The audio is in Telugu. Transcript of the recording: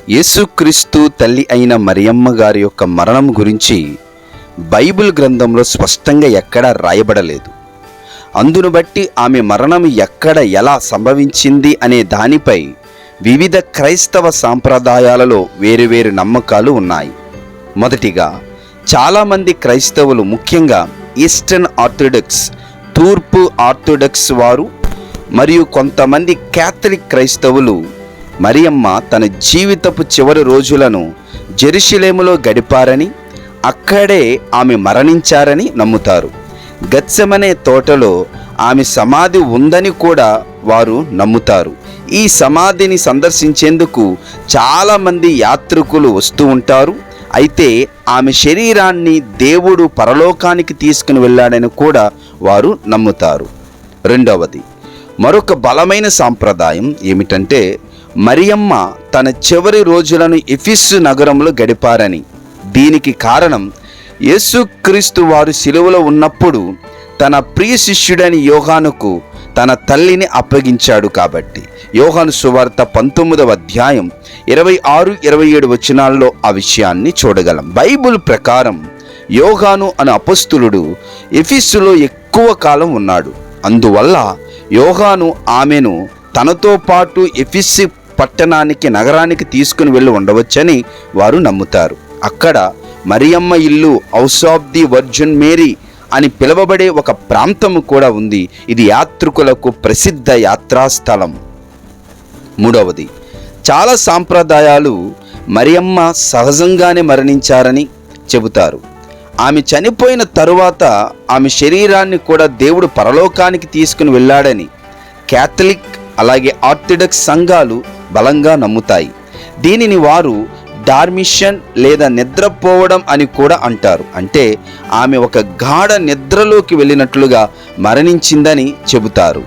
యేసుక్రీస్తు తల్లి అయిన మరియమ్మ గారి యొక్క మరణం గురించి బైబిల్ గ్రంథంలో స్పష్టంగా ఎక్కడా రాయబడలేదు. అందును బట్టి ఆమె మరణం ఎక్కడ ఎలా సంభవించింది అనే దానిపై వివిధ క్రైస్తవ సాంప్రదాయాలలో వేరువేరు నమ్మకాలు ఉన్నాయి. మొదటిగా, చాలామంది క్రైస్తవులు, ముఖ్యంగా ఈస్టర్న్ ఆర్థోడాక్స్, తూర్పు ఆర్థోడాక్స్ వారు మరియు కొంతమంది క్యాథలిక్ క్రైస్తవులు మరియమ్మ తన జీవితపు చివరి రోజులను జెరూసలేములో గడిపారని, అక్కడే ఆమె మరణించారని నమ్ముతారు. గెత్సెమనే తోటలో ఆమె సమాధి ఉందని కూడా వారు నమ్ముతారు. ఈ సమాధిని సందర్శించేందుకు చాలామంది యాత్రికులు వస్తూ ఉంటారు. అయితే ఆమె శరీరాన్ని దేవుడు పరలోకానికి తీసుకుని వెళ్ళాడని కూడా వారు నమ్ముతారు. రెండవది, మరొక బలమైన సాంప్రదాయం ఏమిటంటే, మరియమ్మ తన చివరి రోజులను ఎఫెసు నగరంలో గడిపారని. దీనికి కారణం, యేసుక్రీస్తు వారు సిలువలో ఉన్నప్పుడు తన ప్రియ శిష్యుడైన యోహానుకు తన తల్లిని అప్పగించాడు కాబట్టి. యోహాను సువార్త 19వ అధ్యాయం 26-27 వచనాల్లో ఆ విషయాన్ని చూడగలం. బైబిల్ ప్రకారం యోహాను అనే అపొస్తలుడు ఎఫెసులో ఎక్కువ కాలం ఉన్నాడు. అందువల్ల యోహాను ఆమెను తనతో పాటు ఎఫెసు పట్టణానికి, నగరానికి తీసుకుని వెళ్ళి ఉండవచ్చని వారు నమ్ముతారు. అక్కడ మరియమ్మ ఇల్లు, house of the virgin Mary అని పిలువబడే ఒక ప్రాంతము కూడా ఉంది. ఇది యాత్రికులకు ప్రసిద్ధ యాత్రాస్థలం. మూడవది, చాలా సాంప్రదాయాలు మరియమ్మ సహజంగానే మరణించారని చెబుతారు. ఆమె చనిపోయిన తరువాత ఆమె శరీరాన్ని కూడా దేవుడు పరలోకానికి తీసుకుని వెళ్ళాడని క్యాథలిక్ అలాగే ఆర్థోడాక్స్ సంఘాలు బలంగా నమ్ముతాయి. దీనిని వారు డార్మిషన్ లేదా నిద్రపోవడం అని కూడా అంటారు. అంటే ఆమె ఒక గాఢ నిద్రలోకి వెళ్ళినట్లుగా మరణించిందని చెబుతారు.